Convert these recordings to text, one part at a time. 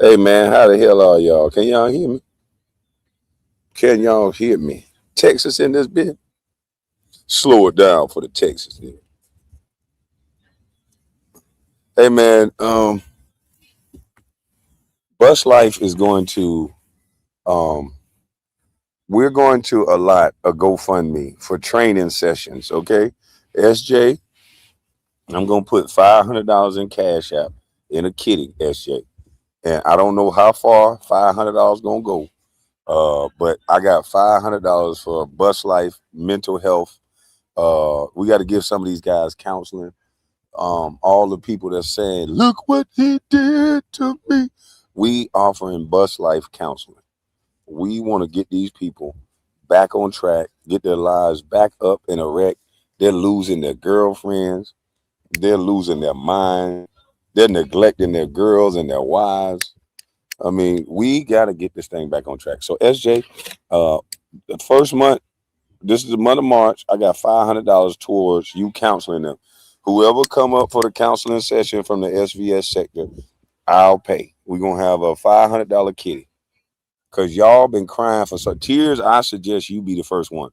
Hey man, how the hell are y'all? Can y'all hear me? Can y'all hear me? Texas in this bit? Slow it down for the Texas. Hey man, Bus Life is going to um we're going to allot a GoFundMe for training sessions, okay? SJ, I'm gonna put $500 in Cash App in a kitty, SJ. And I don't know how far $500 gonna go. But I got $500 for Bus Life mental health. We got to give some of these guys counseling. All the people that's saying, "Look what he did to me." We offering Bus Life counseling. We want to get these people back on track, get their lives back up and erect. They're losing their girlfriends. They're losing their mind. They're neglecting their girls and their wives. I mean, we got to get this thing back on track. So, SJ, uh, the first month, this is the month of March. I got $500 towards you counseling them. Whoever come up for the counseling session from the SVS sector, I'll pay. We're gonna have a $500 kitty. Cause y'all been crying for some tears. I suggest you be the first one.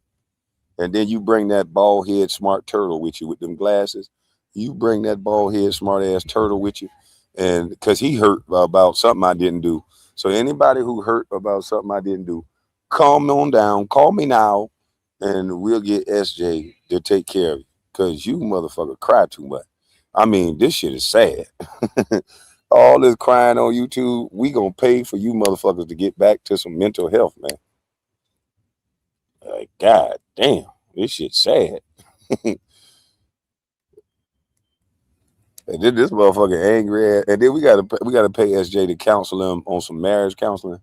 And then you bring that bald head smart turtle with you with them glasses. You bring that bald head smart ass turtle with you. And because he hurt about something I didn't do. So anybody who hurt about something I didn't do, calm on down. Call me now and we'll get SJ to take care of you. Cause you motherfucker cry too much. I mean, this shit is sad. All this crying on YouTube, we gonna pay for you motherfuckers to get back to some mental health, man. Like, God damn, this shit sad. And then this motherfucker angry ass, and then we gotta pay SJ to counsel him on some marriage counseling.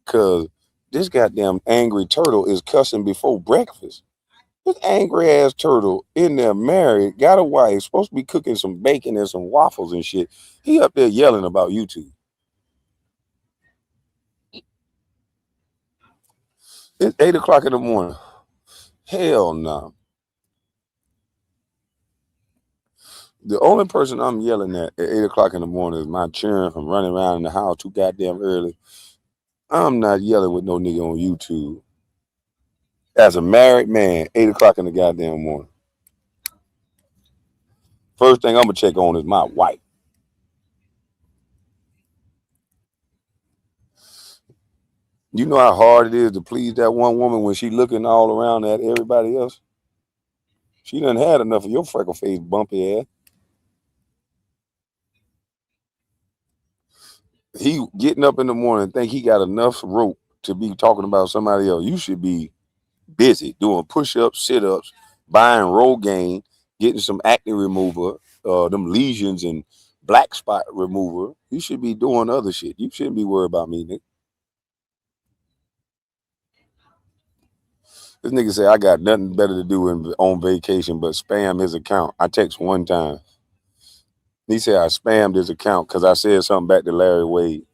Cause this goddamn angry turtle is cussing before breakfast. This angry ass turtle in there married, got a wife, supposed to be cooking some bacon and some waffles and shit. He up there yelling about YouTube. It's 8 o'clock in the morning. Hell no. The only person I'm yelling at 8 o'clock in the morning is my children from running around in the house too goddamn early. I'm not yelling with no nigga on YouTube. As a married man, 8 o'clock in the goddamn morning. First thing I'm gonna check on is my wife. You know how hard it is to please that one woman when she looking all around at everybody else? She done had enough of your freckle face bumpy ass. He getting up in the morning think he got enough rope to be talking about somebody else. You should be busy doing push-ups, sit-ups, buying Rogaine, getting some acne remover, them lesions and black spot remover. You should be doing other shit. You shouldn't be worried about me, nigga. This nigga say I got nothing better to do on vacation but spam his account. I text one time. He said I spammed his account because I said something back to Larry Wade.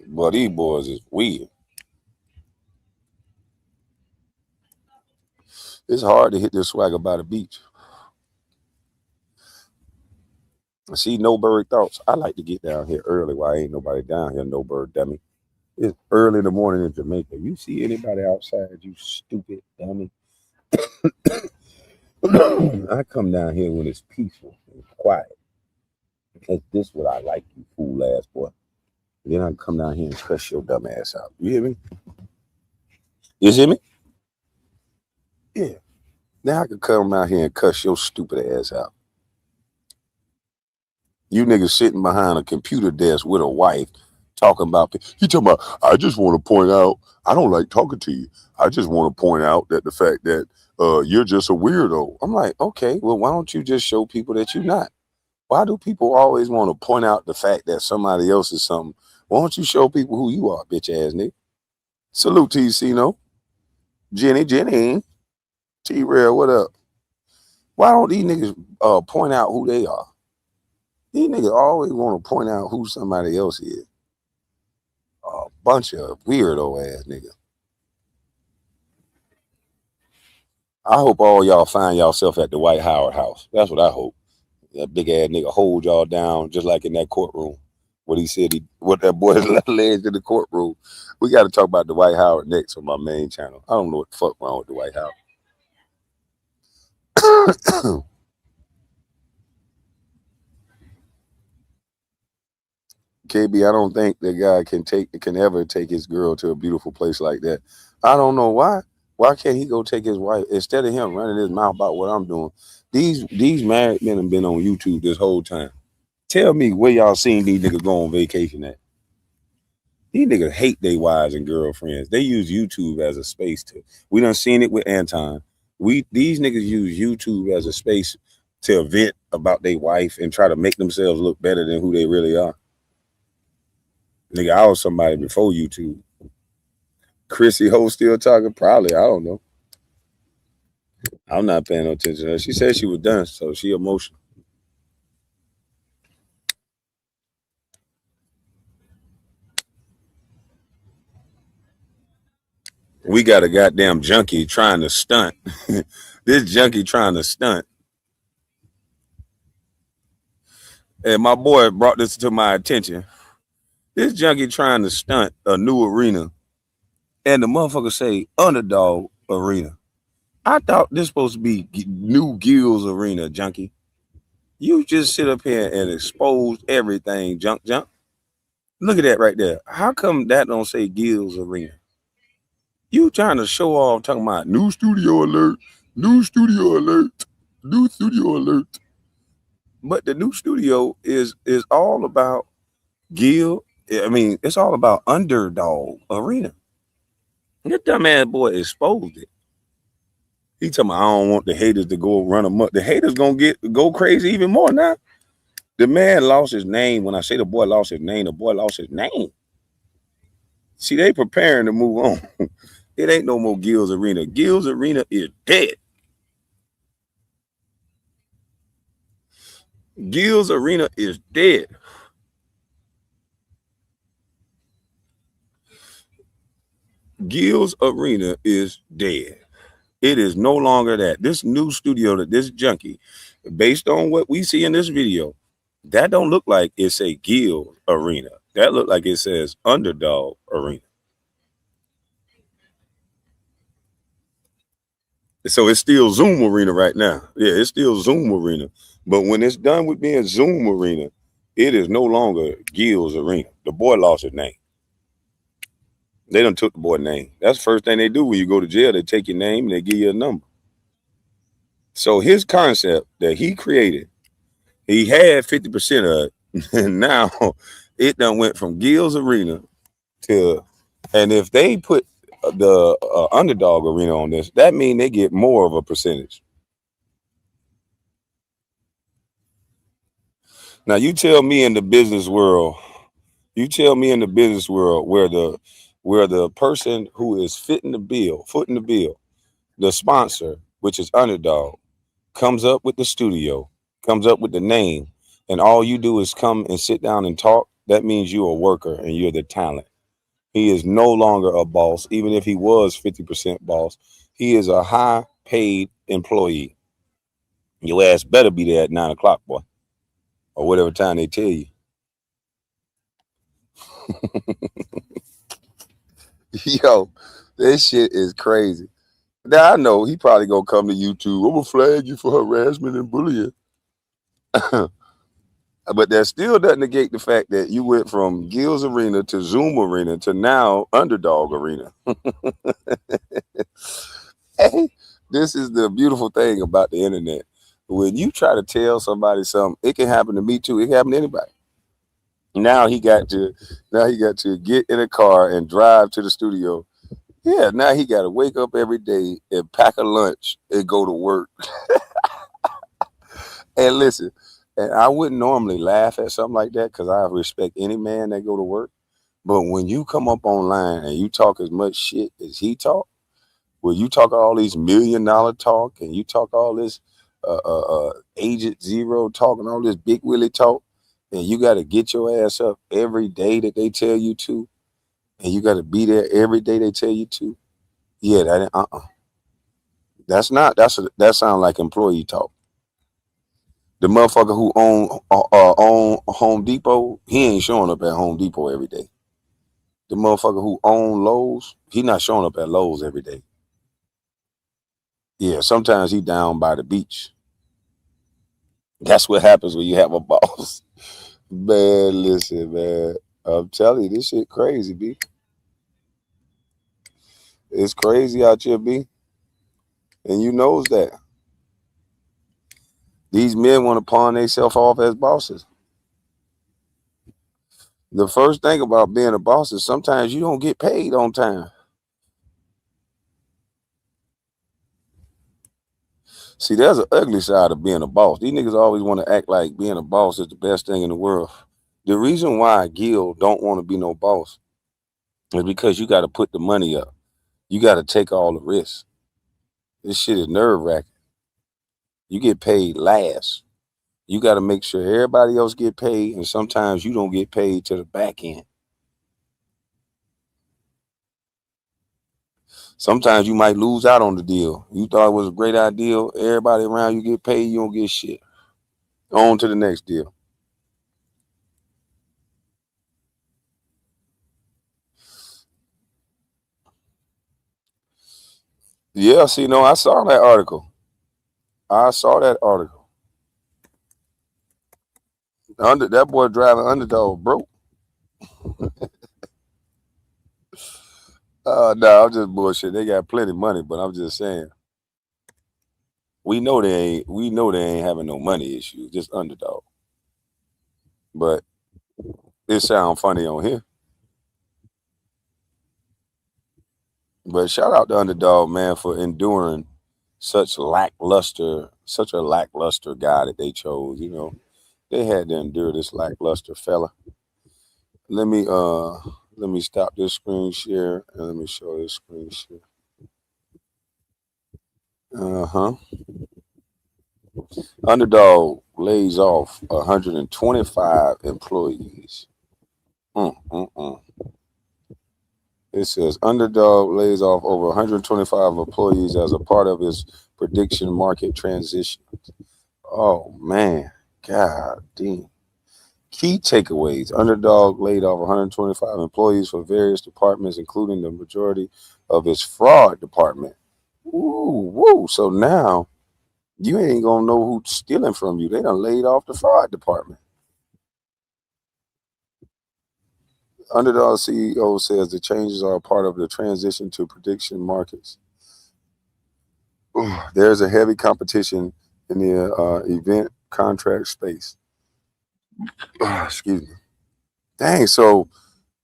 But these boys is weird. It's hard to hit this swagger by the beach. I see No Bird Thoughts. I like to get down here early while ain't nobody down here, No Bird dummy. It's early in the morning in Jamaica. You see anybody outside, you stupid dummy. I come down here when it's peaceful and quiet. Because this what I like, you fool ass boy. Then I come down here and cuss your dumb ass out. You hear me? You hear me? Yeah. Now I can come out here and cuss your stupid ass out. You niggas sitting behind a computer desk with a wife talking about, he talking about, I just want to point out, I don't like talking to you. I just want to point out that the fact that you're just a weirdo. I'm like, okay, well, why don't you just show people that you're not? Why do people always want to point out the fact that somebody else is something? Why don't you show people who you are, bitch ass nigga? Salute to you, Cino. Jenny, T-Rail, what up? Why don't these niggas point out who they are? These niggas always want to point out who somebody else is. A bunch of weirdo ass niggas. I hope all y'all find yourself at the White Howard house. That's what I hope. That big ass nigga hold y'all down just like in that courtroom. What he said, what that boy alleged in the courtroom. We got to talk about Dwight Howard next on my main channel. I don't know what the fuck wrong with Dwight Howard. KB, I don't think the guy can ever take his girl to a beautiful place like that. I don't know why. Why can't he go take his wife instead of him running his mouth about what I'm doing? These married men have been on YouTube this whole time. Tell me where y'all seen these niggas go on vacation at. These niggas hate their wives and girlfriends. They use YouTube as a space to. We done seen it with Anton. These niggas use YouTube as a space to vent about their wife and try to make themselves look better than who they really are. Nigga, I was somebody before YouTube. Chrissy Ho still talking? Probably. I don't know. I'm not paying no attention to her. She said she was done, so she emotional. We got a goddamn junkie trying to stunt. This junkie trying to stunt. And my boy brought this to my attention. This junkie trying to stunt a new arena. And the motherfucker say Underdog Arena. I thought this supposed to be New Gills Arena, junkie. You just sit up here and expose everything, junk. Look at that right there. How come that don't say Gills Arena? You trying to show off talking about new studio alert, new studio alert, new studio alert. But the new studio is all about Gil. I mean, it's all about Underdog Arena. That dumbass boy exposed it. He talking about, I don't want the haters to go run amok. The haters gonna go crazy even more now. The man lost his name. When I say the boy lost his name, the boy lost his name. See, they preparing to move on. It ain't no more Gills Arena. Gills Arena is dead. Gills Arena is dead. Gills Arena is dead. It is no longer that. This new studio that this junkie, based on what we see in this video, that don't look like it's a Gills Arena. That look like it says Underdog Arena. So it's still Zoom Arena right now. Yeah, it's still Zoom Arena. But when it's done with being Zoom Arena, it is no longer Gills Arena. The boy lost his name. They done took the boy's name. That's the first thing they do when you go to jail. They take your name and they give you a number. So his concept that he created, he had 50% of it. And now it done went from Gills Arena to, and if they put the Underdog Arena on this, that means they get more of a percentage. Now you tell me in the business world, where the person who is footing the bill, the sponsor, which is Underdog, comes up with the studio, comes up with the name, and all you do is come and sit down and talk. That means you're a worker and you're the talent. He is no longer a boss, even if he was 50% boss. He is a high paid employee. Your ass better be there at 9 o'clock, boy, or whatever time they tell you. Yo, this shit is crazy. Now I know he probably gonna come to YouTube. I'm gonna flag you for harassment and bullying. But that still doesn't negate the fact that you went from Gills Arena to Zoom Arena to now Underdog Arena. Hey, this is the beautiful thing about the internet. When you try to tell somebody something, it can happen to me too. It can happen to anybody. Now he got to get in a car and drive to the studio. Yeah, now he got to wake up every day and pack a lunch and go to work. And listen, and I wouldn't normally laugh at something like that because I respect any man that go to work. But when you come up online and you talk as much shit as he talk, where you talk all these $1 million talk and you talk all this Agent Zero talk and all this Big Willie talk, and you got to get your ass up every day that they tell you to, and you got to be there every day they tell you to. Yeah, that sounds like employee talk. The motherfucker who own Home Depot, he ain't showing up at Home Depot every day. The motherfucker who own Lowe's, he not showing up at Lowe's every day. Yeah, sometimes he down by the beach. That's what happens when you have a boss. Man, listen, man. I'm telling you, this shit crazy, B. It's crazy out here, B. And you knows that. These men want to pawn themselves off as bosses. The first thing about being a boss is sometimes you don't get paid on time. See, there's an ugly side of being a boss. These niggas always want to act like being a boss is the best thing in the world. The reason why Gil don't want to be no boss is because you got to put the money up. You got to take all the risks. This shit is nerve wracking. You get paid last. You got to make sure everybody else get paid, and sometimes you don't get paid to the back end. Sometimes you might lose out on the deal. You thought it was a great idea. Everybody around you get paid, you don't get shit. On to the next deal. Yeah, see, no, I saw that article. That boy driving Underdog broke. No, I'm just bullshit. They got plenty of money, but I'm just saying. We know they ain't having no money issues, just Underdog. But it sound funny on here. But shout out to Underdog, man, for enduring such a lackluster guy that they chose. They had to endure this lackluster fella. Let me stop this screen share and let me show this screen share. Underdog lays off 125 employees. It says Underdog lays off over 125 employees as a part of its prediction market transition. Oh man, god damn. Key takeaways. Underdog laid off 125 employees for various departments, including the majority of its fraud department. Ooh, woo. So now you ain't gonna know who's stealing from you. They done laid off the fraud department. Underdog CEO says the changes are a part of the transition to prediction markets. There's a heavy competition in the event contract space. Excuse me. Dang, so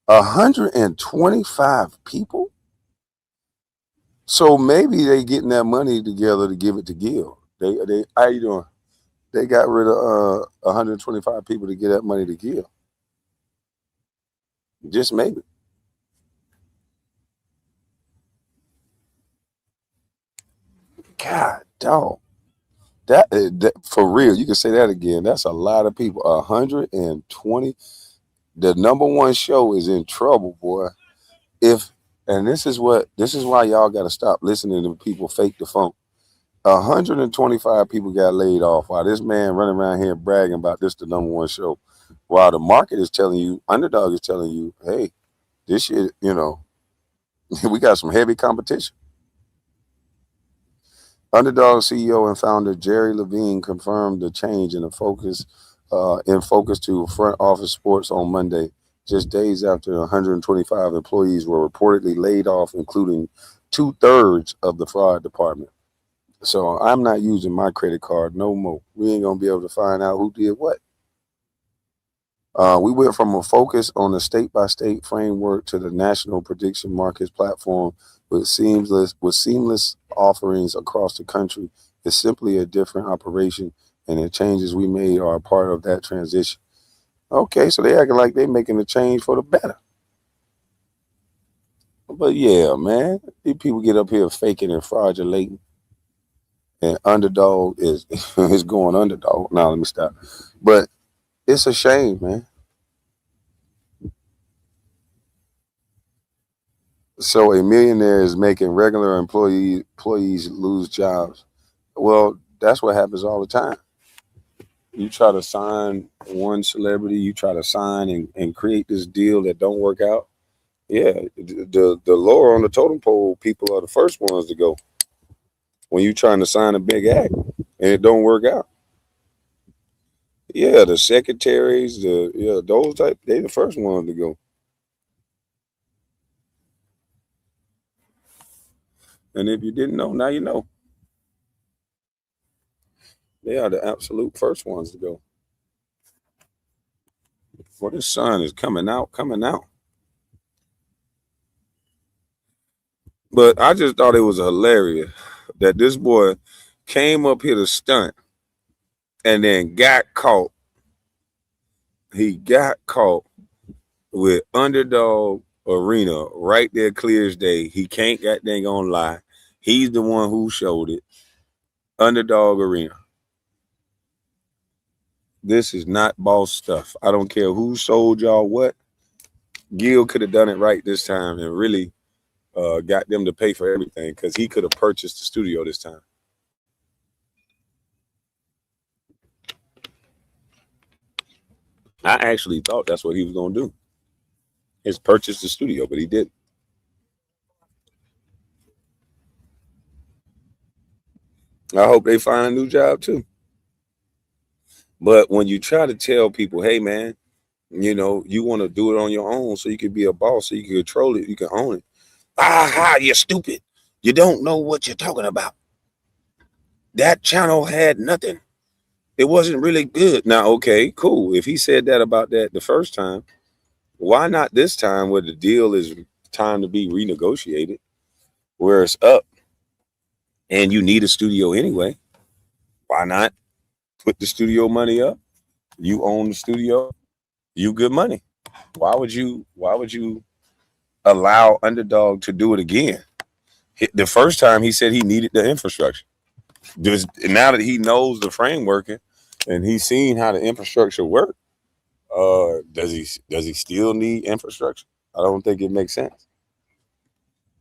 125 people? So maybe they getting that money together to give it to Gil. They how you doing? They got rid of 125 people to get that money to Gil. Just maybe. God, dog. That for real. You can say that again. That's a lot of people. 120. The number one show is in trouble, boy. And this is why y'all got to stop listening to people fake the funk. 125 people got laid off while this man running around here bragging about this the number one show. While the market is telling you, Underdog is telling you, hey, this shit, we got some heavy competition. Underdog CEO and founder Jerry Levine confirmed the change in focus to front office sports on Monday, just days after 125 employees were reportedly laid off, including 2/3 of the fraud department. So I'm not using my credit card no more. We ain't gonna be able to find out who did what. We went from a focus on the state-by-state framework to the national prediction markets platform with seamless offerings across the country. It's simply a different operation, and the changes we made are a part of that transition. Okay, so they acting like they making a change for the better. But yeah, man, these people get up here faking and fraudulating, and Underdog is is going Underdog. Now let me stop. But it's a shame, man. So a millionaire is making regular employees lose jobs. Well, that's what happens all the time. You try to sign one celebrity, you try to sign and create this deal that don't work out. Yeah, the lower on the totem pole people are the first ones to go when you trying to sign a big act and it don't work out. Yeah, the secretaries, those type, they the first ones to go. And if you didn't know, now you know. They are the absolute first ones to go. Well, this sun is coming out, coming out. But I just thought it was hilarious that this boy came up here to stunt and then got caught. He got caught with Underdog Arena right there, clear as day. He can't got dang on lie. He's the one who showed it. Underdog Arena. This is not boss stuff. I don't care who sold y'all what. Gil could have done it right this time and really got them to pay for everything because he could have purchased the studio this time. I actually thought that's what he was going to do, is purchase the studio, but he didn't. I hope they find a new job too. But when you try to tell people, hey, man, you want to do it on your own so you can be a boss, so you can control it, you can own it. Aha, you're stupid. You don't know what you're talking about. That channel had nothing. It wasn't really good. Now, okay, cool. If he said that about that the first time, why not this time where the deal is time to be renegotiated, where it's up and you need a studio anyway? Why not put the studio money up? You own the studio, you good money. Why would you allow Underdog to do it again? The first time he said he needed the infrastructure. Just now that he knows the framework and he's seen how the infrastructure works, does he still need infrastructure? I don't think it makes sense.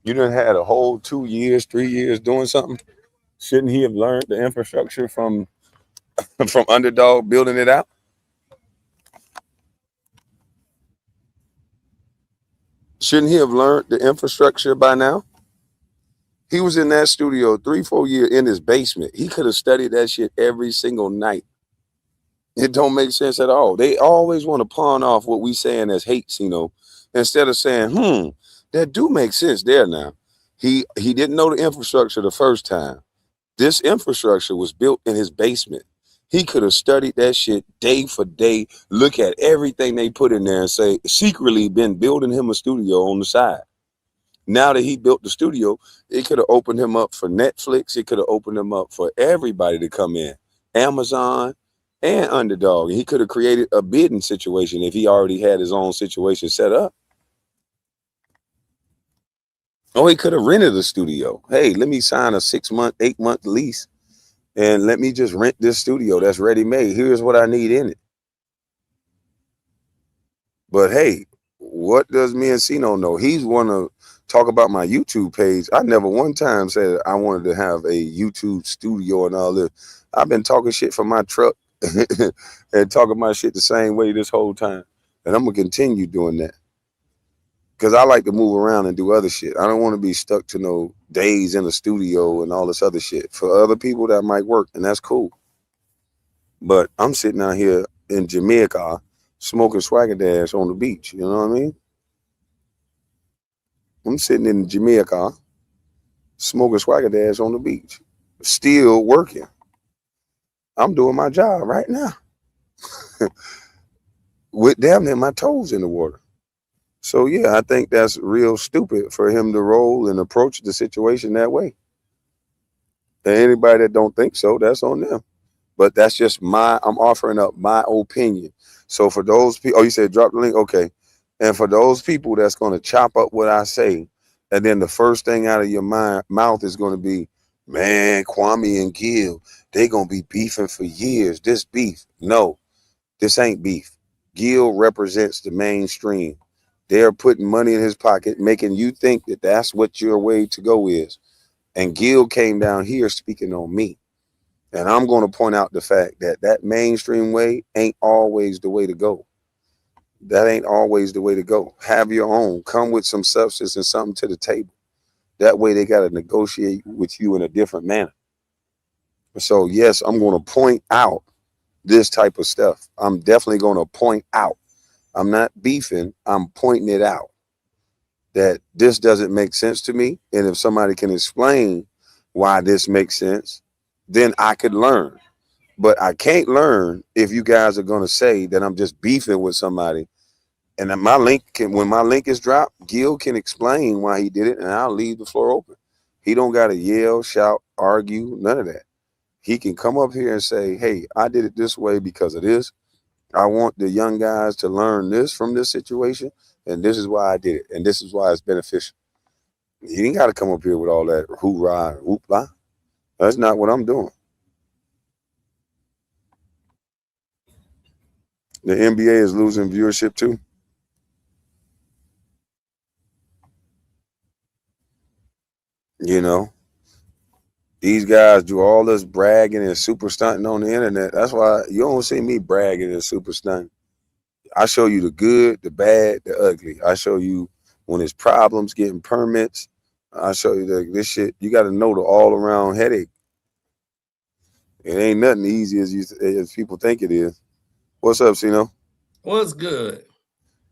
You done had a whole 2 years, 3 years doing something. Shouldn't he have learned the infrastructure from from Underdog building it out? Shouldn't he have learned the infrastructure by now? He was in that studio 3, 4 years in his basement. He could have studied that shit every single night. It don't make sense at all. They always want to pawn off what we saying as hates, instead of saying, that do make sense there now. He didn't know the infrastructure the first time. This infrastructure was built in his basement. He could have studied that shit day for day, look at everything they put in there and say, secretly been building him a studio on the side. Now that he built the studio, it could have opened him up for Netflix. It could have opened him up for everybody to come in. Amazon and Underdog. He could have created a bidding situation if he already had his own situation set up. Oh, he could have rented a studio. Hey, let me sign a 6-month, 8-month lease and let me just rent this studio that's ready made. Here's what I need in it. But hey, what does me and Sino know? He's want to talk about my YouTube page. I never one time said I wanted to have a YouTube studio and all this. I've been talking shit from my truck and talking my shit the same way this whole time. And I'm going to continue doing that. Because I like to move around and do other shit. I don't want to be stuck to no days in the studio and all this other shit. For other people, that might work, and that's cool. But I'm sitting out here in Jamaica smoking Swagger Dash on the beach. You know what I mean? I'm sitting in Jamaica smoking Swagger Dash on the beach. Still working. I'm doing my job right now. With damn near my toes in the water. So yeah, I think that's real stupid for him to roll and approach the situation that way. And anybody that don't think so, that's on them. But that's just I'm offering up my opinion. So for those people, oh, you said drop the link? Okay. And for those people that's going to chop up what I say, and then the first thing out of your mouth is going to be, man, Kwame and Gil, they going to be beefing for years. This beef. No, this ain't beef. Gil represents the mainstream. They're putting money in his pocket, making you think that that's what your way to go is. And Gil came down here speaking on me. And I'm going to point out the fact that that mainstream way ain't always the way to go. That ain't always the way to go. Have your own. Come with some substance and something to the table. That way they got to negotiate with you in a different manner. So, yes, I'm going to point out this type of stuff. I'm definitely going to point out. I'm not beefing. I'm pointing it out that this doesn't make sense to me. And if somebody can explain why this makes sense, then I could learn. But I can't learn if you guys are going to say that I'm just beefing with somebody. And then when my link is dropped, Gil can explain why he did it, and I'll leave the floor open. He don't got to yell, shout, argue, none of that. He can come up here and say, hey, I did it this way because of this. I want the young guys to learn this from this situation, and this is why I did it, and this is why it's beneficial. You ain't got to come up here with all that hoorah, whoop-la. That's not what I'm doing. The NBA is losing viewership too. You know, these guys do all this bragging and super stunting on the internet. That's why you don't see me bragging and super stunting. I show you the good, the bad, the ugly. I show you when there's problems getting permits. I show you this shit. You got to know the all around headache. It ain't nothing easy as people think it is. What's up, Sino? What's good?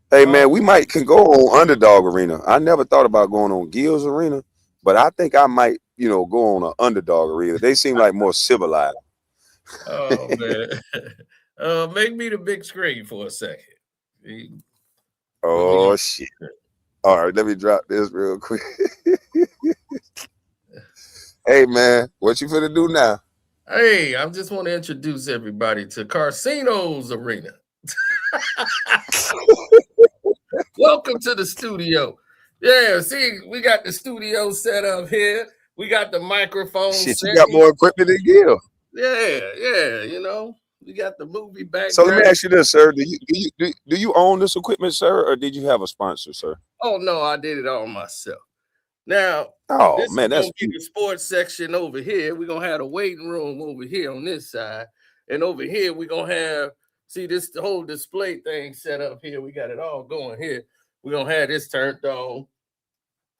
Hey man, we can go on Underdog Arena. I never thought about going on Gil's Arena, but I think I might, go on an Underdog Arena. They seem like more civilized. Oh man, make me the big screen for a second. Oh shit! All right, let me drop this real quick. Hey man, what you finna do now? Hey, I just want to introduce everybody to Carcino's Arena. Welcome to the studio. Yeah, see, we got the studio set up here. We got the microphone. Shit, you got more equipment than Gil. Yeah. We got the movie background. So let me ask you this, sir. Do you own this equipment, sir, or did you have a sponsor, sir? Oh no, I did it all myself. Now, this man, is gonna be the sports section over here. We're gonna have a waiting room over here on this side, and over here we're gonna have this whole display thing set up here. We got it all going here. We're gonna have this turned on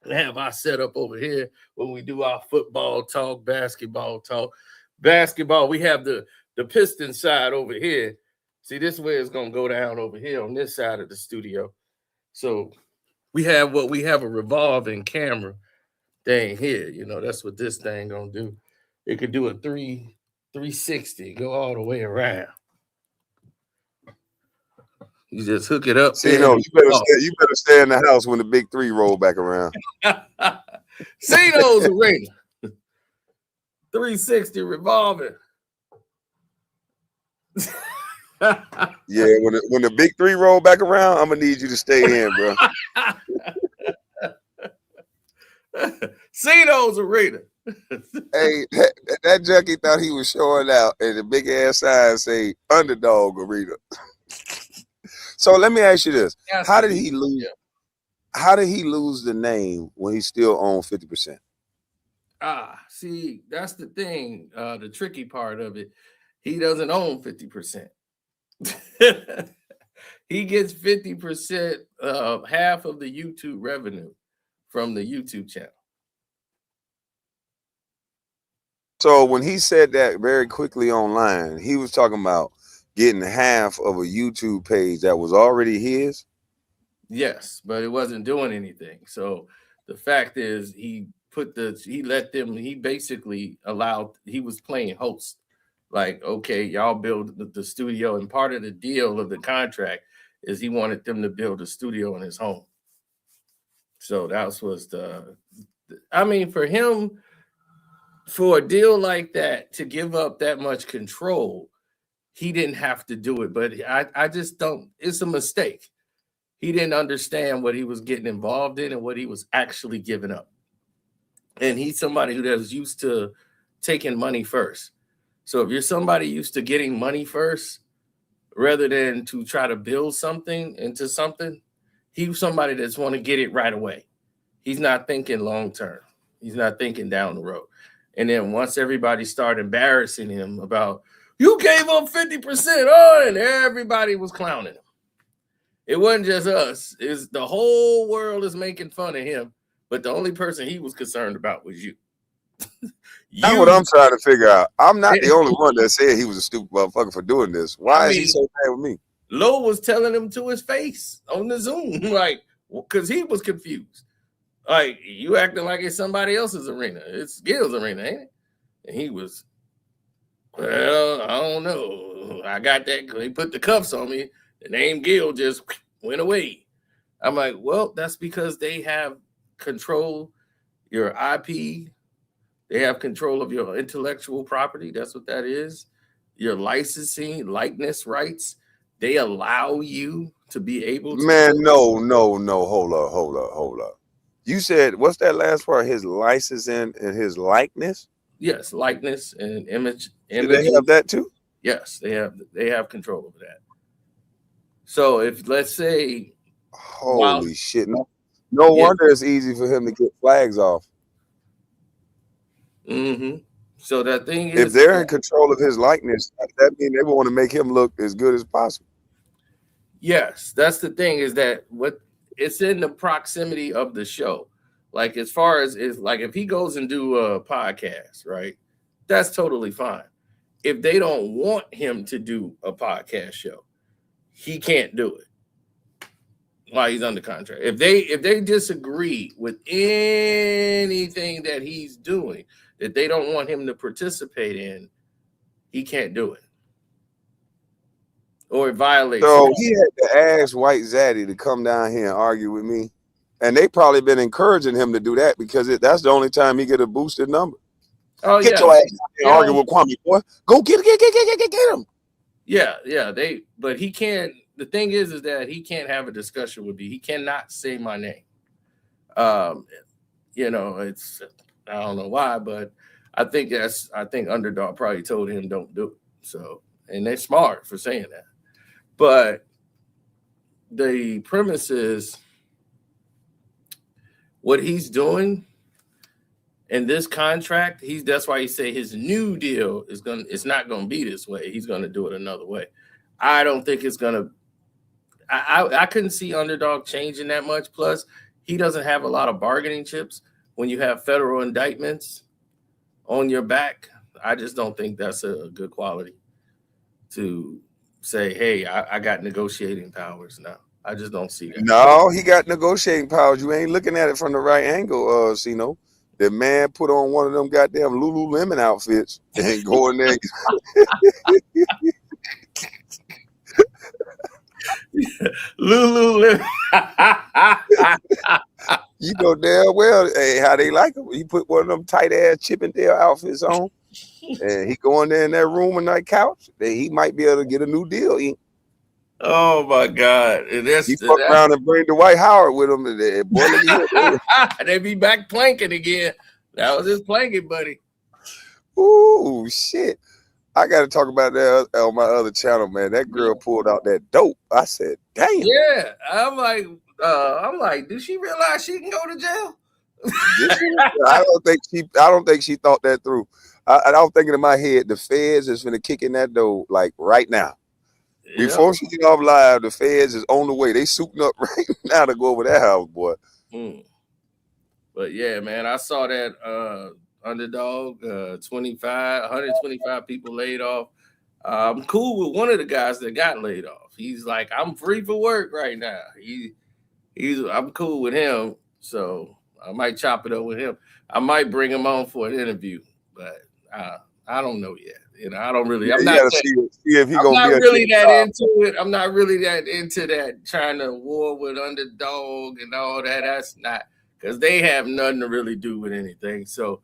and have our setup over here when we do our football talk, basketball talk. Basketball, we have the Piston side over here. See, this way it's gonna go down over here on this side of the studio. So we have a revolving camera thing here. That's what this thing gonna do. It could do a 360, go all the way around. You just hook it up. See, you better stay in the house when the big three roll back around. Cino's Arena. 360 revolving. Yeah, when the big three roll back around, I'm gonna need you to stay in, bro. Cino's Arena. Hey, that junkie thought he was showing out, and the big ass sign say Underdog Arena. So let me ask you this: how did he lose? Yeah. How did he lose the name when he still owned 50%? See, that's the thing. The tricky part of it, he doesn't own 50%. He gets 50% of half of the YouTube revenue from the YouTube channel. So when he said that very quickly online, he was talking about getting half of a YouTube page that was already his. Yes, but it wasn't doing anything. So the fact is, he basically allowed, he was playing host. Like, okay, y'all build the studio, and part of the deal of the contract is he wanted them to build a studio in his home. So that was for him, for a deal like that, to give up that much control, he didn't have to do it. But I just don't, it's a mistake. He didn't understand what he was getting involved in and what he was actually giving up. And he's somebody who was used to taking money first. So if you're somebody used to getting money first, rather than to try to build something into something, he's somebody that's want to get it right away. He's not thinking long term. He's not thinking down the road. And then once everybody started embarrassing him about, you gave up 50%, and everybody was clowning him. It wasn't just us. It's the whole world is making fun of him, but the only person he was concerned about was you. That's what I'm trying to figure out. I'm not the only one that said he was a stupid motherfucker for doing this. Why is he so bad with me? Lo was telling him to his face on the Zoom, like, because he was confused. Like, you acting like it's somebody else's arena. It's Gil's arena, ain't it? And he was, well, I don't know. I got that. They put the cuffs on me. The name Gil just went away. I'm like, well, that's because they have control your IP. They have control of your intellectual property. That's what that is. Your licensing, likeness rights. They allow you to be able to. Man, no. Hold up. You said, what's that last part? His licensing and his likeness? Yes, likeness and image. Do they have that too? Yes, they have control over that. So if, let's say, holy shit, no wonder it's easy for him to get flags off. So that thing is, if they're in control of his likeness, that means they want to make him look as good as possible. Yes, that's the thing, is that what it's in the proximity of the show. Like, as far as is like, if he goes and do a podcast, right, that's totally fine. If they don't want him to do a podcast show, he can't do it while he's under contract. If they disagree with anything that he's doing that they don't want him to participate in, he can't do it. Or it violates. So he had to ask White Zaddy to come down here and argue with me. And they probably been encouraging him to do that because that's the only time he get a boosted number. Oh, get your ass and argue with Kwame, boy. Go get him. Yeah. But he can't. The thing is that he can't have a discussion with me. He cannot say my name. It's, I don't know why, but I think Underdog probably told him don't do it. So, and they're smart for saying that. But the premise is what he's doing in this contract. That's why he say his new deal it's not gonna be this way. He's gonna do it another way. I don't think it's gonna. I couldn't see Underdog changing that much. Plus, he doesn't have a lot of bargaining chips when you have federal indictments on your back. I just don't think that's a good quality to say, hey, I got negotiating powers now. I just don't see that. No, he got negotiating powers. You ain't looking at it from the right angle, Cino. The man put on one of them goddamn Lululemon outfits and go in there. Lululemon. You know damn well how they like him. He put one of them tight ass Chippendale outfits on, and he go in there in that room on that couch. He might be able to get a new deal. Oh my God! He fuck around and bring Dwight Howard with him. They be back planking again. That was his planking buddy. Ooh, shit. I got to talk about that on my other channel, man. That girl pulled out that dope. I said, damn. Yeah. I'm like, did she realize she can go to jail? I don't think she thought that through. I don't think in my head, the feds is finna kick in that door like right now. Yeah. Before she get off live, the feds is on the way. They souping up right now to go over that house, boy. But yeah, man, I saw that Underdog, 125 people laid off. I'm cool with one of the guys that got laid off. He's like, I'm free for work right now. I'm cool with him, so I might chop it up with him. I might bring him on for an interview, but I don't know yet. I don't really. I'm not really that into it. I'm not really that into that trying to war with Underdog and all that. That's not, because they have nothing to really do with anything. So,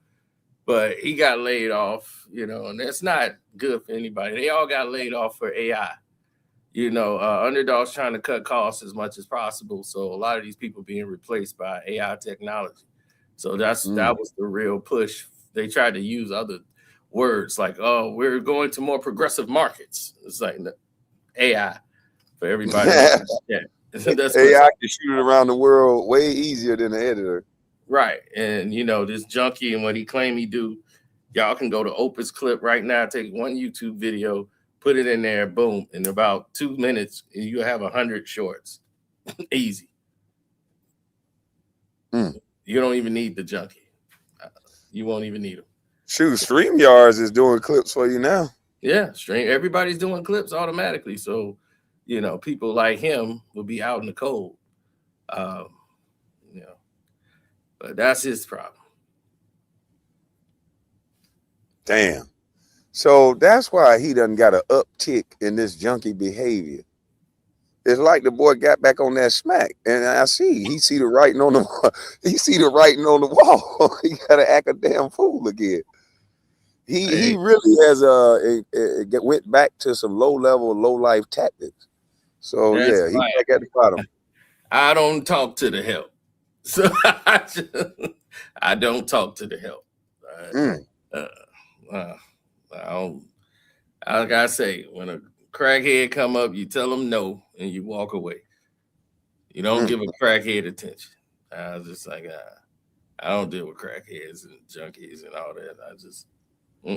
but he got laid off, and that's not good for anybody. They all got laid off for AI. Underdog's trying to cut costs as much as possible. So a lot of these people being replaced by AI technology. So that was the real push. They tried to use other words like, oh, we're going to more progressive markets. It's like AI for everybody. Yeah. That's AI can shoot it around the world way easier than the editor. Right. And, this junkie and what he claimed he do, Y'all can go to Opus Clip right now, take one YouTube video, put it in there, boom. In about 2 minutes, you have 100 shorts. Easy. You don't even need the junkie. You won't even need them. Shoot, StreamYards is doing clips for you now. Yeah, everybody's doing clips automatically. So, you know, people like him will be out in the cold. You know, but that's his problem. Damn. So that's why he done got an uptick in this junkie behavior. It's like the boy got back on that smack, and I see he see the writing on the wall. He see the writing on the wall. He got to act a damn fool again. He really has went back to some low life tactics. So That's yeah, he right. back at the bottom. I don't talk to the help. So I don't talk to the help. I don't. Like I say, when a crackhead come up, you tell them no and you walk away. You don't give a crackhead attention. I was just like, I don't deal with crackheads and junkies and all that. I just.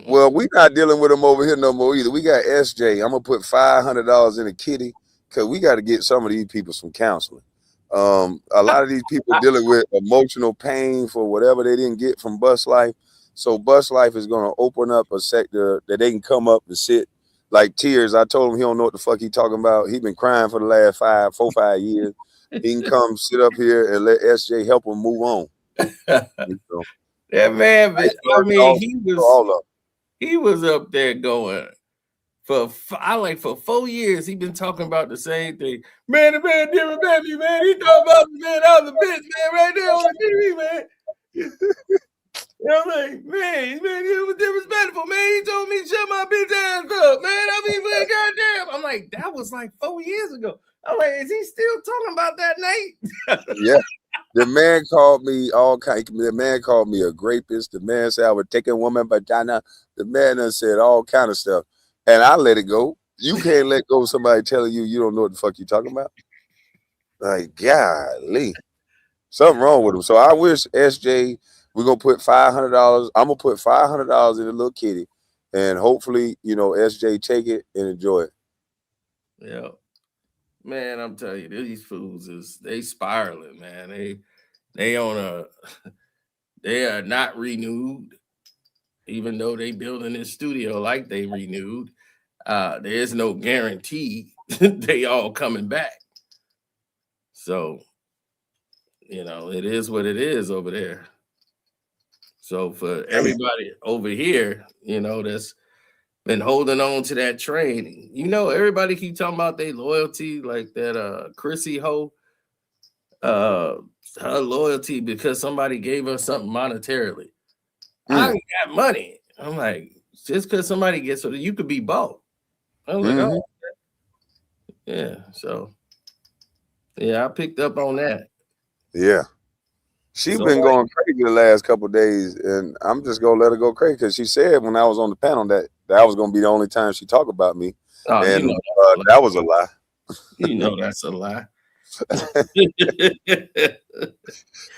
Well, we not dealing with them over here no more either. We got SJ. I'm gonna put $500 in a kitty because we got to get some of these people some counseling. A lot of these people dealing with emotional pain for whatever they didn't get from Bus Life. So Bus Life is gonna open up a sector that they can come up and sit. Like Tears, I told him he don't know what the fuck he talking about. He been crying for the last 5 years. He can come sit up here and let SJ help him move on. So, that man, I mean, he was up there going for 4 years. He been talking about the same thing. Man, the man didn't remember me, man. He talking about the man, I was a bitch, man, right there on the TV, man. I'm like, man, it was disrespectful, man. He told me to shut my bitch ass up, man. I mean, goddamn. I'm like, that was like 4 years ago. I'm like, is he still talking about that night? Yeah. The man called me all kind. The man called me a rapist. The man said I would take a woman vagina. The man done said all kind of stuff, and I let it go. You can't let go of somebody telling you don't know what the fuck you talking about. Like, golly, something wrong with him. So I wish SJ, we're gonna put $500. I'm gonna put $500 in the little kitty, and hopefully, SJ take it and enjoy it. Yeah. Man, I'm telling you, these fools they spiraling, man. They are not renewed, even though they building this studio like they renewed. There is no guarantee they all coming back. So, it is what it is over there. So for everybody over here, that's been holding on to that train. Everybody keep talking about their loyalty, like that Chrissy Ho, her loyalty because somebody gave her something monetarily. I ain't got money. I'm like, just because somebody gets so that you could be bought. I was like, oh, yeah. So yeah, I picked up on that. Yeah. She's been going crazy the last couple of days, and I'm just gonna let her go crazy because she said when I was on the panel that was gonna be the only time she talked about me, and that was a lie. That's a lie.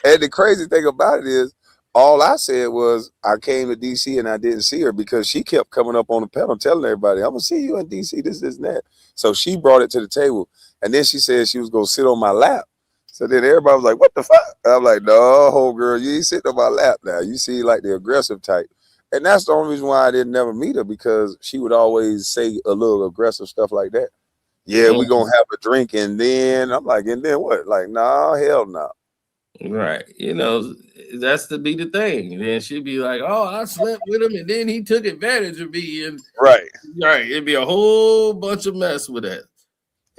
And the crazy thing about it is, all I said was I came to DC and I didn't see her because she kept coming up on the panel telling everybody, "I'm gonna see you in DC, this, and that." So she brought it to the table, and then she said she was gonna sit on my lap. So then everybody was like, "What the fuck?" I'm like, "No, girl, you ain't sitting on my lap now. You see, like the aggressive type." And that's the only reason why I didn't never meet her, because she would always say a little aggressive stuff like that. Yeah, we gonna have a drink, and then I'm like, and then what? Like, nah, hell no. Right. That's to be the thing. And then she'd be like, "Oh, I slept with him, and then he took advantage of me." And right. It'd be a whole bunch of mess with that.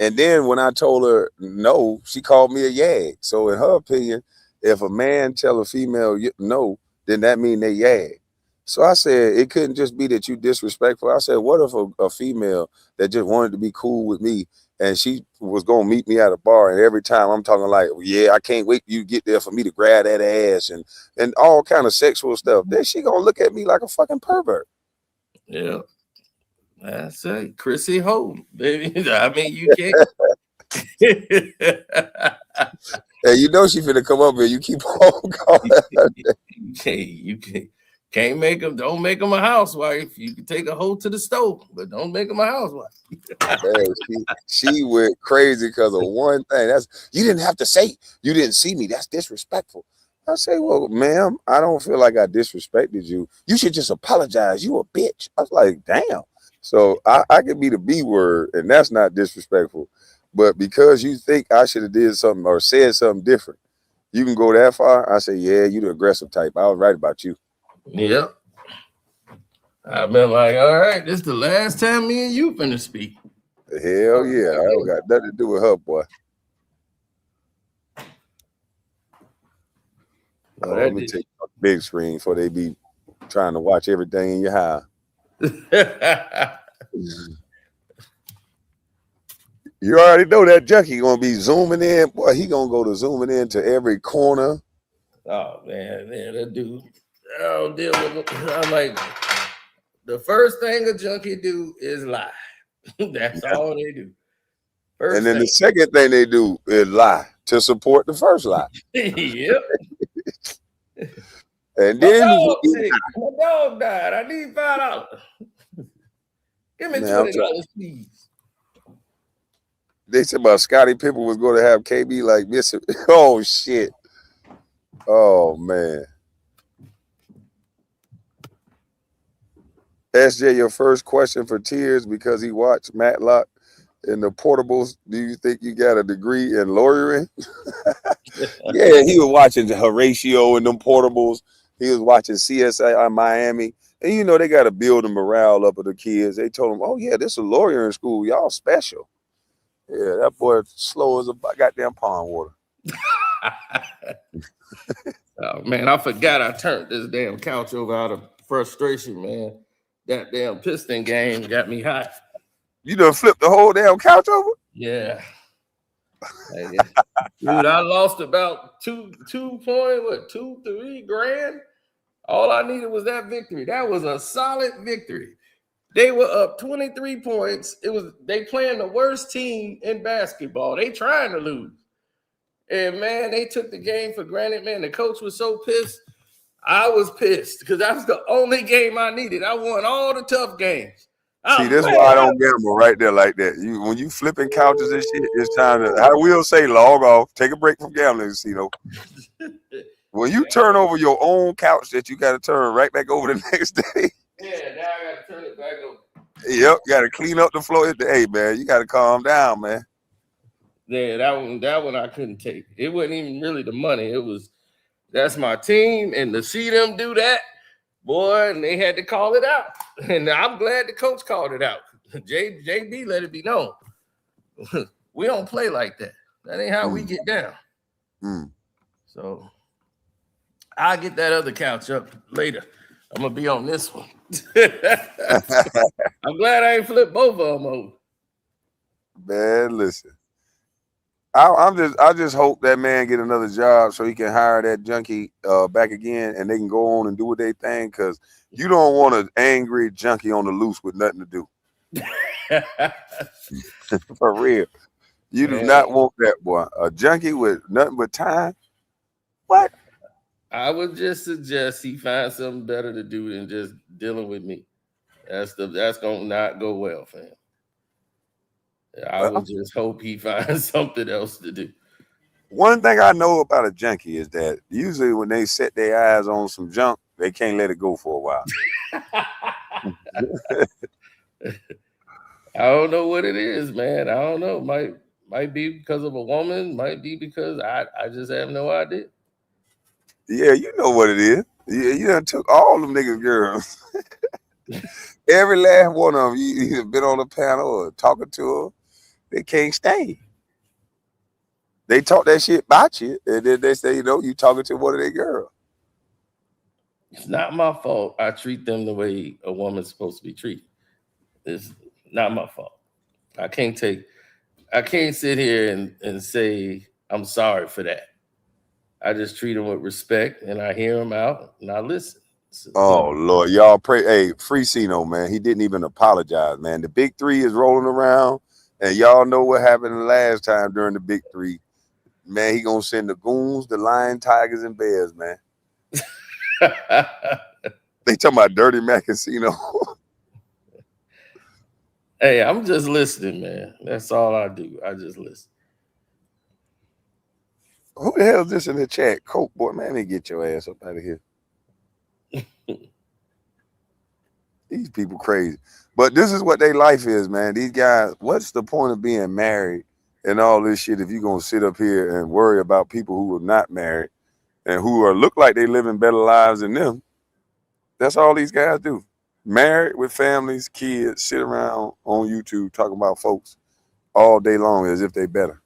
And then when I told her no, she called me a yag. So in her opinion, if a man tell a female no, then that mean they yag. So I said, it couldn't just be that you disrespectful. I said, what if a female that just wanted to be cool with me and she was going to meet me at a bar, and every time I'm talking like, yeah, I can't wait you get there for me to grab that ass and all kind of sexual stuff. Then she going to look at me like a fucking pervert. Yeah. That's it. Chrissy Ho, baby. I mean, you can't. And she finna come up here. You keep on calling. You can't. Can't make them. Don't make them a housewife. You can take a hoe to the stove, but don't make them a housewife. Man, she went crazy because of one thing. You didn't have to say you didn't see me. That's disrespectful. I say, well, ma'am, I don't feel like I disrespected you. You should just apologize. You a bitch. I was like, damn. So I could be the B word, and that's not disrespectful. But because you think I should have did something or said something different, you can go that far. I say, yeah, you the aggressive type. I was right about you. Yep. I've been like, all right, this is the last time me and you finna speak. Hell yeah. I don't got nothing to do with her, boy. Let me take a big screen before they be trying to watch everything in your house. You already know that junkie gonna be zooming in. Boy, he gonna go to zooming into every corner. Oh man, that dude. I don't deal with him. I'm like, the first thing a junkie do is lie. That's all they do. And then the second thing they do is lie to support the first lie. Yep. And then my dog died. I need $5. Give me $20, please. They said about Scottie Pippen was going to have KB like this. Oh shit. Oh man. SJ, your first question for Tears because he watched Matlock in the Portables. Do you think you got a degree in lawyering? Yeah, he was watching Horatio and them Portables. He was watching CSI on Miami. And you know, they got to build the morale up of the kids. They told him, oh yeah, this is a lawyer in school. Y'all special. Yeah, that boy slow as a goddamn pond water. Oh man, I forgot I turned this damn couch over out of frustration, man. That damn Piston game got me hot. You done flipped the whole damn couch over? Yeah. Dude, I lost about 3 grand. All I needed was that victory. That was a solid victory. They were up 23 points. They playing the worst team in basketball. They trying to lose. And man, they took the game for granted. Man, the coach was so pissed. I was pissed because that was the only game I needed. I won all the tough games. See, that's why I don't gamble right there like that. When you flipping couches and shit, it's time to, I will say, log off, take a break from gambling, Cito. When you turn over your own couch that you got to turn right back over the next day. Yeah, now I got to turn it back over. Yep, got to clean up the floor. Hey, man, you got to calm down, man. Yeah, that one I couldn't take. It wasn't even really the money. That's my team, and to see them do that, boy, and they had to call it out. And I'm glad the coach called it out. JB let it be known. We don't play like that. That ain't how we get down. So I'll get that other couch up later. I'm gonna be on this one. I'm glad I ain't flipped both of them over. Man, listen. I just hope that man get another job so he can hire that junkie back again and they can go on and do what they think, because you don't want an angry junkie on the loose with nothing to do. For real. You do not want that, boy. A junkie with nothing but time? What? I would just suggest he find something better to do than just dealing with me. That's gonna not go well for him. I would just hope he finds something else to do. One thing I know about a junkie is that usually when they set their eyes on some junk, they can't let it go for a while. I don't know what it is, man. I don't know. Might be because of a woman. Might be because I just have no idea. Yeah, you know what it is. You done took all them niggas girls. Every last one of them. You either been on the panel or talking to them. They can't stay. They talk that shit about you, and then they say, you talking to one of their girls. It's not my fault. I treat them the way a woman's supposed to be treated. It's not my fault. I can't sit here and say I'm sorry for that. I just treat them with respect, and I hear them out, and I listen. Oh, Lord. Y'all pray. Hey, Free Cino, man. He didn't even apologize, man. The big three is rolling around, and y'all know what happened the last time during the big three. Man, he going to send the goons, the lion, tigers, and bears, man. They talking about Dirty Mac Casino. Hey, I'm just listening, man. That's all I do. I just listen. Who the hell is this in the chat? Coke boy, man, let me get your ass up out of here. These people crazy. But this is what their life is, man. These guys, what's the point of being married and all this shit if you're gonna sit up here and worry about people who are not married and who are look like they living better lives than them? That's all these guys do. Married with families, kids, sit around on YouTube talking about folks all day long as if they better.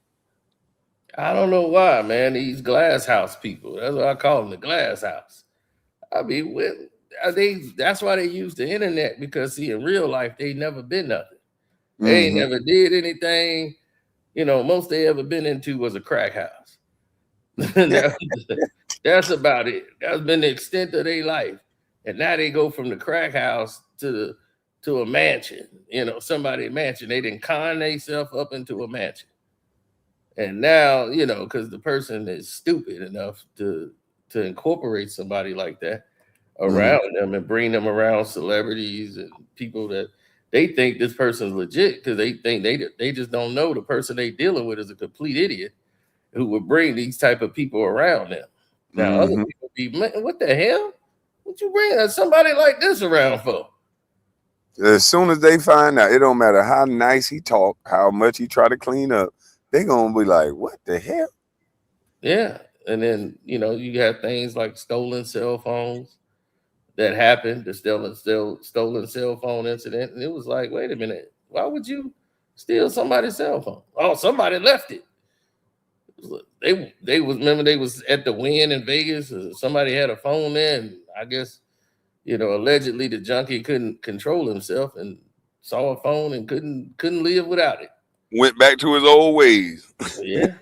I don't know why, man. These glass house people. That's what I call them, the glass house. I mean, that's why they use the internet, because see, in real life, they never been nothing. They ain't never did anything. You know, most they ever been into was a crack house. That's about it. That's been the extent of their life. And now they go from the crack house to a mansion. You know, somebody's mansion. They didn't con themselves up into a mansion. And now, you know, because the person is stupid enough to incorporate somebody like that around them and bring them around celebrities and people that they think this person's legit, because they think they just don't know the person they dealing with is a complete idiot who would bring these type of people around them. Now other people be, man, what the hell? What you bring somebody like this around for? As soon as they find out, it don't matter how nice he talk, how much he try to clean up, they gonna be like, what the hell? Yeah. And then, you know, you have things like stolen cell phones that happened, the stolen cell phone incident. And it was like, wait a minute, why would you steal somebody's cell phone? Oh, somebody left it. They was at the Wynn in Vegas. Somebody had a phone there, and I guess, you know, allegedly the junkie couldn't control himself and saw a phone and couldn't live without it. Went back to his old ways. Yeah.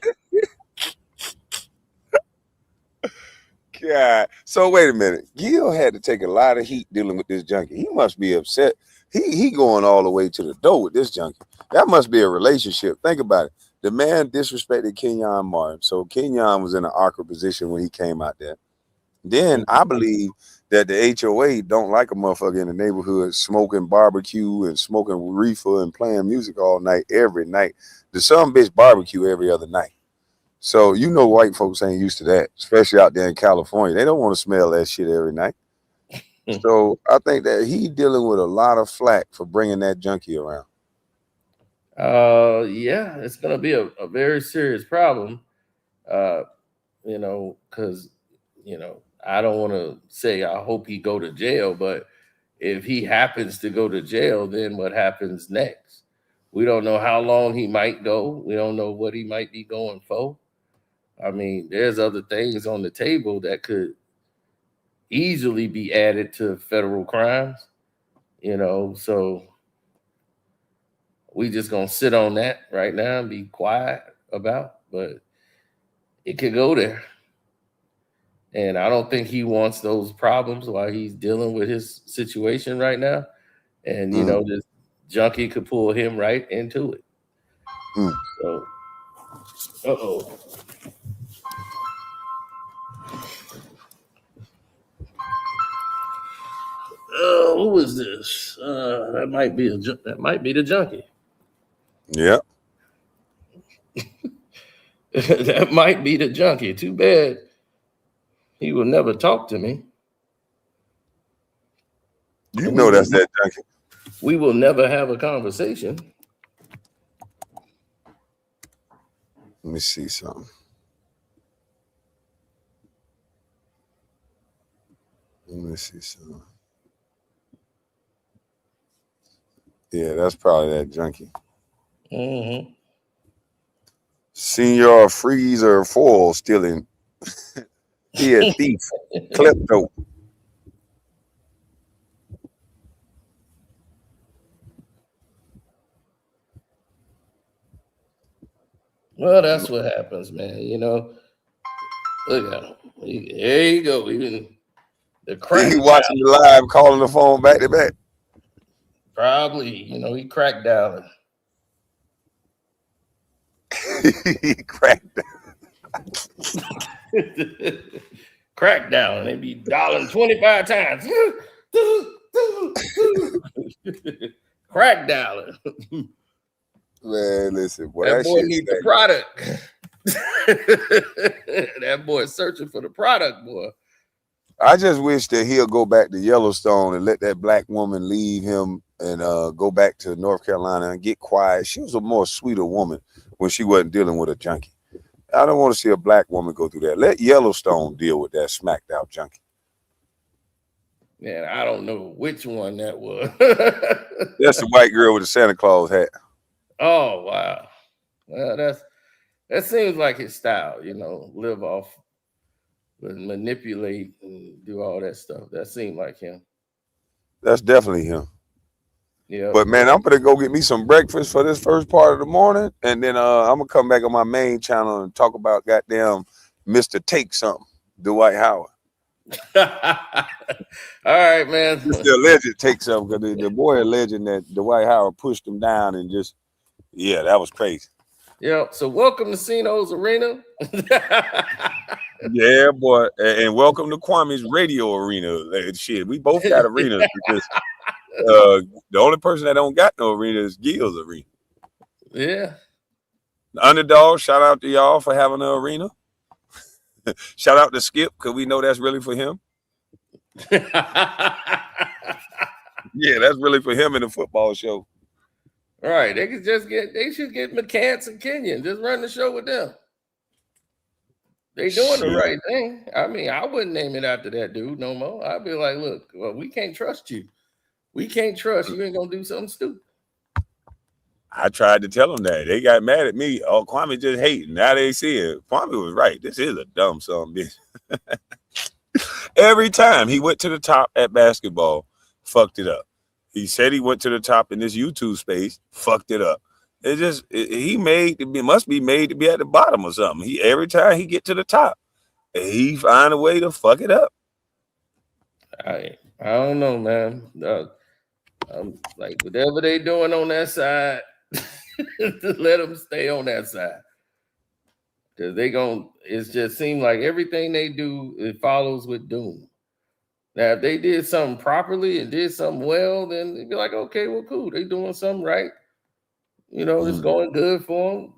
God. So wait a minute. Gil had to take a lot of heat dealing with this junkie. He must be upset. He going all the way to the door with this junkie. That must be a relationship. Think about it. The man disrespected Kenyon Martin. So Kenyon was in an awkward position when he came out there. Then I believe that the HOA don't like a motherfucker in the neighborhood smoking barbecue and smoking reefer and playing music all night, every night. The some bitch barbecue every other night. So you know white folks ain't used to that, especially out there in California. They don't want to smell that shit every night. So I think that he dealing with a lot of flack for bringing that junkie around. Yeah, it's gonna be a very serious problem. You know, because, you know, I don't want to say I hope he go to jail, but if he happens to go to jail, then what happens next? We don't know how long he might go. We don't know what he might be going for. I mean, there's other things on the table that could easily be added to federal crimes, you know, so we just gonna sit on that right now and be quiet about, but it could go there. And I don't think he wants those problems while he's dealing with his situation right now. And, you know, this junkie could pull him right into it. So, who is this? That might be the junkie. Yeah. That might be the junkie. Too bad he will never talk to me. You know that's that junkie. We will never have a conversation. Let me see something. Yeah, that's probably that junkie. Senior freezer foil stealing. He a thief. Klepto. Well, that's what happens, man. You know, look at him. There you go. Even the crack. He watching you live, calling the phone back to back. Probably, you know, he cracked down. He cracked down. Crackdown. They be dialing 25 times. Crack dollar. Man, listen, boy, That that boy shit. need the product. That boy searching for the product, boy. I just wish that he'll go back to Yellowstone and let that black woman leave him and go back to North Carolina and get quiet. She was a more sweeter woman when she wasn't dealing with a junkie. I don't want to see a black woman go through that. Let Yellowstone deal with that smacked out junkie. Man, I don't know which one that was. That's the white girl with the Santa Claus hat. Oh wow. Well, that seems like his style, live off, manipulate and do all that stuff. That seemed like him. That's definitely him. Yeah. But man, I'm gonna go get me some breakfast for this first part of the morning, and then I'm gonna come back on my main channel and talk about goddamn Mr. Take Something, Dwight Howard. All right, man. Mr. Alleged Take Something, because the boy alleging that Dwight Howard pushed him down and just, yeah, that was crazy. Yeah. So welcome to Cino's Arena. Yeah, boy, and welcome to Kwame's Radio Arena. Shit, we both got arenas because the only person that don't got no arena is Gil's arena. Yeah. The Underdog, shout out to y'all for having an arena. Shout out to Skip, because we know that's really for him. Yeah, that's really for him in the football show. All right, they should get McCants and Kenyon. Just run the show with them. They doing the right thing. I mean, I wouldn't name it after that dude no more. I'd be like, look, well, we can't trust you. We can't trust you. Ain't gonna do something stupid. I tried to tell them that. They got mad at me. Oh, Kwame just hating. Now they see it. Kwame was right. This is a dumb son bitch. Every time he went to the top at basketball, fucked it up. He said he went to the top in this YouTube space, fucked it up. It must be made to be at the bottom or something. Every time he get to the top, he find a way to fuck it up. I don't know, man. Like whatever they doing on that side, let them stay on that side. Because it just seems like everything they do, it follows with doom. Now, if they did something properly and did something well, then they'd be like, okay, well, cool. They doing something right. It's going good for them.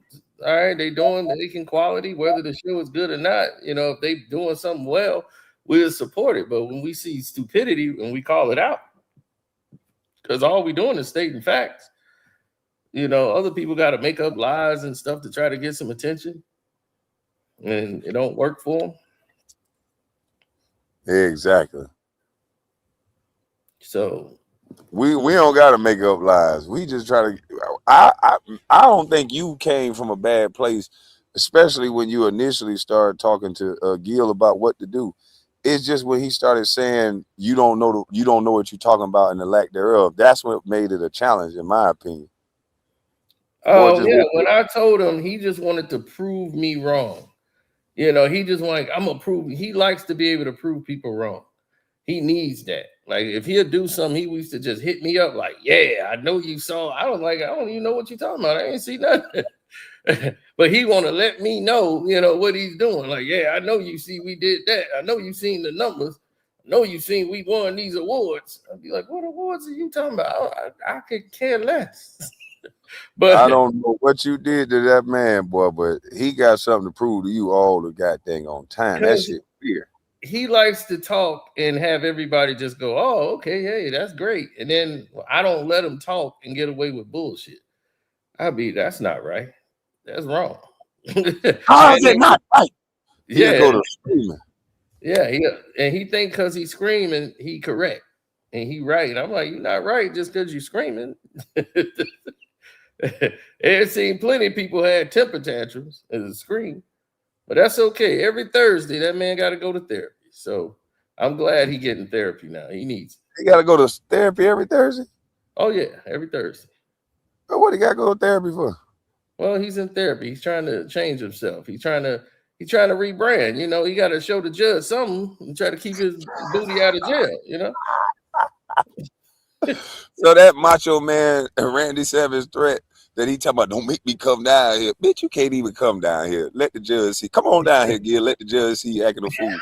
All right, they're making quality, whether the show is good or not. If they doing something well, we'll support it. But when we see stupidity and we call it out, because all we're doing is stating facts. Other people got to make up lies and stuff to try to get some attention, and it don't work for them. Exactly. So we don't got to make up lies. We just try to. I don't think you came from a bad place, especially when you initially started talking to Gil about what to do. It's just when he started saying you don't know what you're talking about and the lack thereof. That's what made it a challenge, in my opinion. Oh yeah, when I told him, he just wanted to prove me wrong. He just I'm gonna prove. He likes to be able to prove people wrong. He needs that. Like if he'll do something, he used to just hit me up like, "Yeah, I know you saw." I was like, "I don't even know what you're talking about. I ain't see nothing." But he want to let me know, what he's doing. Like, yeah, I know you see we did that. I know you seen the numbers. I know you seen we won these awards. I'd be like, what awards are you talking about? I could care less. But I don't know what you did to that man, boy, but he got something to prove to you all the goddamn on time. That shit weird. He likes to talk and have everybody just go, oh, okay, hey, that's great. And then I don't let him talk and get away with bullshit. That's not right. That's wrong. How is it not right? Yeah. Go to screaming. Yeah, and he think because he's screaming, he correct. And he right. I'm like, you're not right just because you're screaming. I've seen plenty of people had temper tantrums as a scream. But that's okay. Every Thursday, that man got to go to therapy. So I'm glad he getting therapy now. He needs it. He got to go to therapy every Thursday? Oh, yeah, every Thursday. But what he got to go to therapy for? Well, he's in therapy. He's trying to change himself. He's trying to rebrand. He got to show the judge something and try to keep his booty out of jail, So that Macho Man Randy Savage threat that he talking about, don't make me come down here. Bitch, you can't even come down here. Let the judge see. Come on down here, Gil. Let the judge see you acting a fool.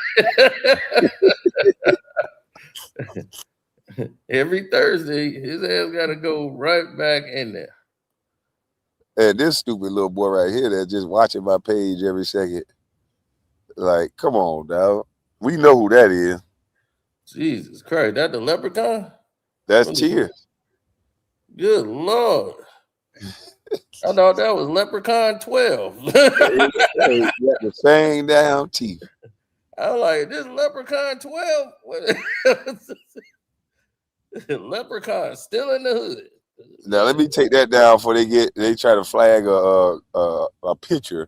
Every Thursday, his ass got to go right back in there. And this stupid little boy right here that's just watching my page every second. Like, come on, dog. We know who that is. Jesus Christ, that the leprechaun? That's Cheers. Good Lord. I thought that was Leprechaun 12. Got the same damn teeth. I was like, this Leprechaun 12? Leprechaun still in the hood. Now let me take that down before they try to flag a picture.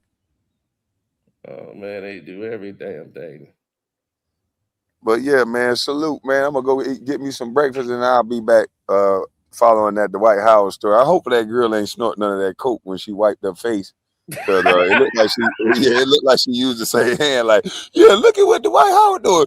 Oh man, they do every damn thing. But yeah, man, salute, man. I'm gonna go get me some breakfast and I'll be back following that Dwight Howard story. I hope that girl ain't snorting none of that coke when she wiped her face. Cause it looked like she used the same hand. Like, yeah, look at what Dwight Howard doing.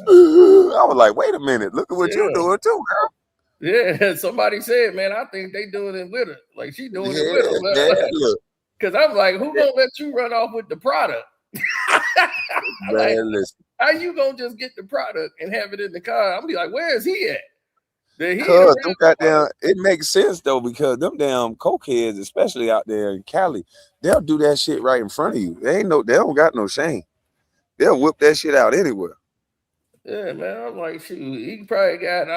I was like, wait a minute, look at what you're doing too, girl. Yeah, somebody said, man, I think they doing it with her. Like she doing it with her. Because I'm like, who gonna let you run off with the product? Like, how you gonna just get the product and have it in the car? I'm be like, where is he at? Because it makes sense though, because them damn cokeheads, especially out there in Cali, they'll do that shit right in front of you. They don't got no shame. They'll whip that shit out anywhere. Yeah, man. I'm like, shoot, he probably got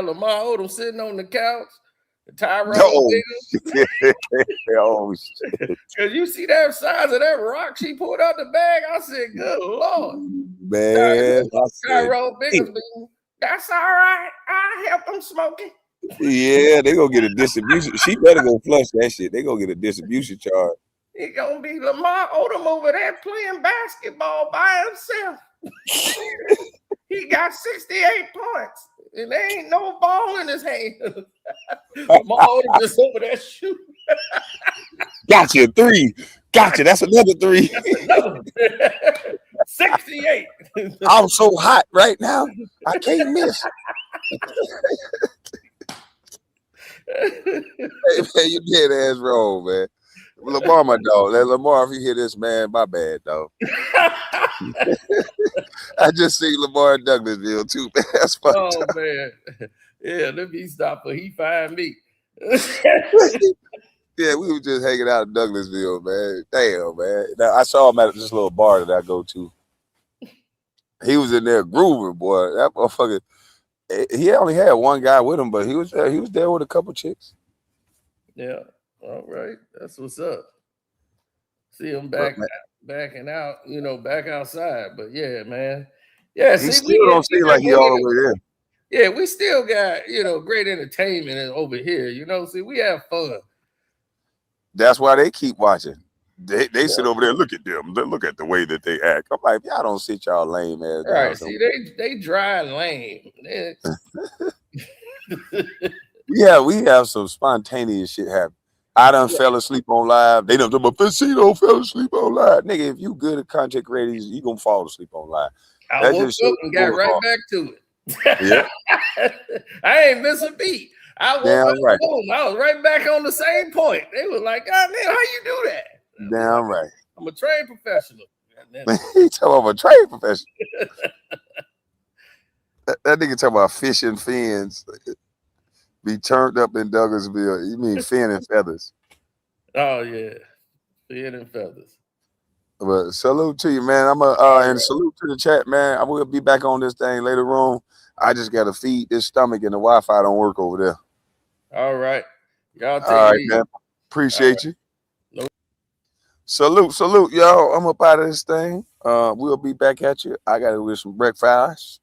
Lamar Odom sitting on the couch. Tyrone Biggums. Oh shit. Cause you see that size of that rock she pulled out the bag. I said, good Lord. Man. Tyrone Biggums, that's all right. I help them smoke it. Yeah, they gonna get a distribution. She better go flush that shit. They gonna get a distribution charge. It gonna be Lamar Odom over there playing basketball by himself. He got 68 points. And there ain't no ball in his hand. Lamar Odom just over there shooting. Gotcha, 3. Gotcha, that's another 3. 68. I'm so hot right now. I can't miss. Hey man, you dead ass wrong, man. Lamar, my dog. Lamar, if you hear this, man, my bad, dog. I just see Lamar in Douglasville too, man. That's fucked up. Man. Yeah, let me stop for he find me. Yeah, we were just hanging out in Douglasville, man. Damn, man. Now, I saw him at this little bar that I go to. He was in there grooving, boy. That motherfucker. He only had one guy with him, but he was there with a couple chicks. Yeah. All right. That's what's up. See him backing out, back outside. But yeah, man. Yeah, he still don't seem like he all the way there. Yeah, we still got, great entertainment over here. See, we have fun. That's why they keep watching. They sit over there, look at them. Look at the way that they act. I'm like, y'all don't sit y'all lame ass down. Right. See, they dry and lame. Yeah, we have some spontaneous shit happen. I done fell asleep on live. They done talk about Facino fell asleep on live. Nigga, if you good at content creators, you gonna fall asleep on live. I woke up and got right back to it. Yeah. I ain't miss a beat. I woke up home. I was right back on the same point. They was like, God damn, how you do that? Damn right. I'm a trained professional. He talking about a trained professional. that nigga talking about fish and fins be turned up in Douglasville. You mean fin and feathers? Oh yeah, fin and feathers. But salute to you, man. And salute to the chat, man. I will be back on this thing later on. I just gotta feed this stomach and the Wi-Fi don't work over there. All right. Y'all take it easy. Man. Appreciate you. No. Salute, y'all. I'm up out of this thing. We'll be back at you. I gotta do some breakfast.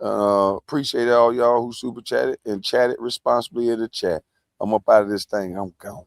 Appreciate all y'all who super chatted and chatted responsibly in the chat. I'm up out of this thing. I'm gone.